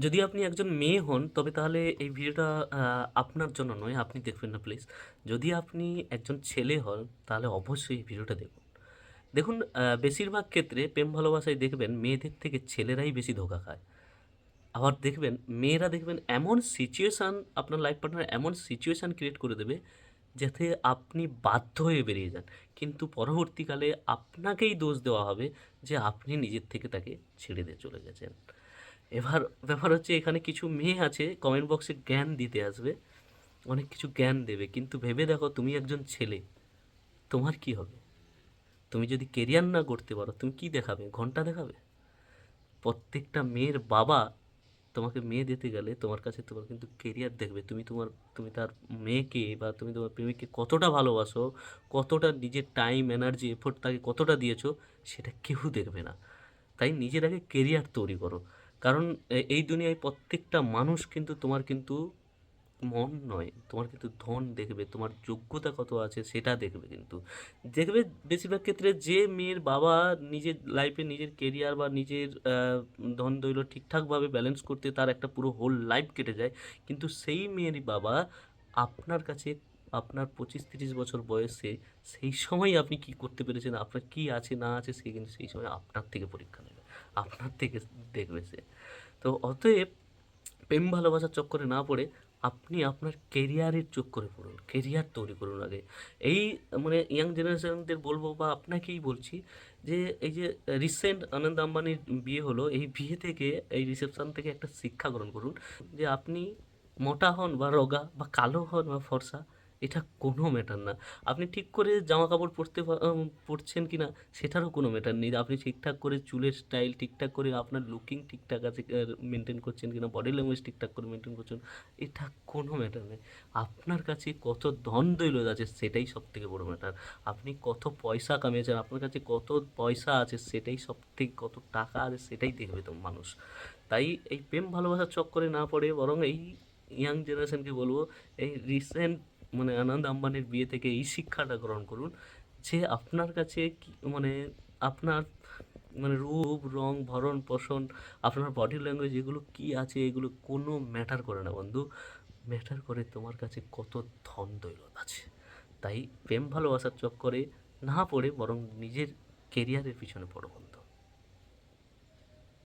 যদি আপনি একজন মেয়ে হন তবে তাহলে এই ভিডিওটা আপনার জন্য নয়, আপনি দেখবেন না প্লিজ। যদি আপনি একজন ছেলে হন তাহলে অবশ্যই এই ভিডিওটা দেখুন। দেখুন, বেশিরভাগ ক্ষেত্রে প্রেম ভালোবাসায় দেখবেন মেয়েদের থেকে ছেলেরাই বেশি ধোঁকা খায়। আবার দেখবেন মেয়েরা দেখবেন এমন সিচুয়েশান, আপনার লাইফ পার্টনার এমন সিচুয়েশান ক্রিয়েট করে দেবে যাতে আপনি বাধ্য হয়ে বেরিয়ে যান। কিন্তু পরবর্তীকালে আপনাকেই দোষ দেওয়া হবে যে আপনি নিজের থেকে তাকে ছেড়ে দিয়ে চলে গেছেন। এবার ব্যাপার হচ্ছে, এখানে কিছু মেয়ে আছে কমেন্ট বক্সে জ্ঞান দিতে আসবে, অনেক কিছু জ্ঞান দেবে, কিন্তু ভেবে দেখো তুমি একজন ছেলে, তোমার কি হবে? তুমি যদি কেরিয়ার না করতে পারো তুমি কি দেখাবে? ঘন্টা দেখাবে? প্রত্যেকটা মেয়ের বাবা তোমাকে মেয়ে দিতে গেলে তোমার কাছে তোমার কিন্তু কেরিয়ার দেখবে। তুমি তার মেয়েকে বা তুমি তোমার প্রেমিককে কতটা ভালোবাসো, কতটা নিজের টাইম এনার্জি এফোর্ট তাকে কতটা দিয়েছো, সেটা কেউ দেখবে না। তাই নিজের আগে কেরিয়ার তৈরি করো। কারণ এই দুনিয়ায় প্রত্যেকটা মানুষ কিন্তু তোমার কিন্তু মন নয়, তোমার কিন্তু ধন দেখবে, তোমার যোগ্যতা কত আছে সেটা দেখবে। কিন্তু দেখবে বেশিরভাগ ক্ষেত্রে যে মেয়ের বাবা নিজের লাইফে নিজের কেরিয়ার বা নিজের ধন দৌলত ঠিকঠাকভাবে ব্যালেন্স করতে তার একটা পুরো হোল লাইফ কেটে যায়, কিন্তু সেই মেয়েরই বাবা আপনার কাছে আপনার 25-30 বছর বয়সে সেই সময় আপনি কি করতে পেরেছেন, আপনার কি আছে না আছে, সে কিন্তু সেই সময় আপনার থেকে পরীক্ষা নেবে, আপনার থেকে দেখবে সে। তো অতএব প্রেম ভালোবাসার চক্করে না পড়ে আপনি আপনার কেরিয়ারের চক্করে পড়ুন, কেরিয়ার তৈরি করুন আগে। এই মানে ইয়াং জেনারেশনদের বলবো বা আপনাকেই বলছি যে এই যে রিসেন্ট আনন্দ আম্বানির বিয়ে হলো, এই বিয়ে থেকে, এই রিসেপশন থেকে একটা শিক্ষা গ্রহণ করুন যে আপনি মোটা হন বা রোগা বা কালো হন বা ফর্সা, এটা কোনো ম্যাটার না। আপনি ঠিক করে জামা কাপড় পরছেন কি না সেটারও কোনো ম্যাটার নেই। আপনি ঠিকঠাক করে চুলের স্টাইল ঠিকঠাক করে আপনার লুকিং ঠিকঠাক আছে মেনটেন করছেন কিনা, বডি ল্যাঙ্গুয়েজ ঠিকঠাক করে মেনটেন করছেন, এটা কোনো ম্যাটার নেই। আপনার কাছে কত ধন দৌলত আছে সেটাই সব থেকে বড় ম্যাটার। আপনি কত পয়সা কামিয়েছেন, আপনার কাছে কত পয়সা আছে সেটাই সব থেকে, কত টাকা আছে সেটাই দেখবে তো মানুষ। তাই এই প্রেম ভালোবাসার চক্করে না পড়ে বরং এই ইয়াং জেনারেশনকে বলবো, এই রিসেন্ট মানে আনন্দ আম্বানির বিয়ে থেকে এই শিক্ষাটা গ্রহণ করুন যে আপনার কাছে মানে আপনার মানে রূপ রং ভরণ পোষণ, আপনার বডি ল্যাঙ্গুয়েজ, এগুলো কি আছে এগুলো কোনো ম্যাটার করে না বন্ধু। ম্যাটার করে তোমার কাছে কত ধন দৌলত আছে। তাই প্রেম ভালোবাসার চক্করে না পড়ে বরং নিজের কেরিয়ারের পিছনে পড়ো বন্ধু।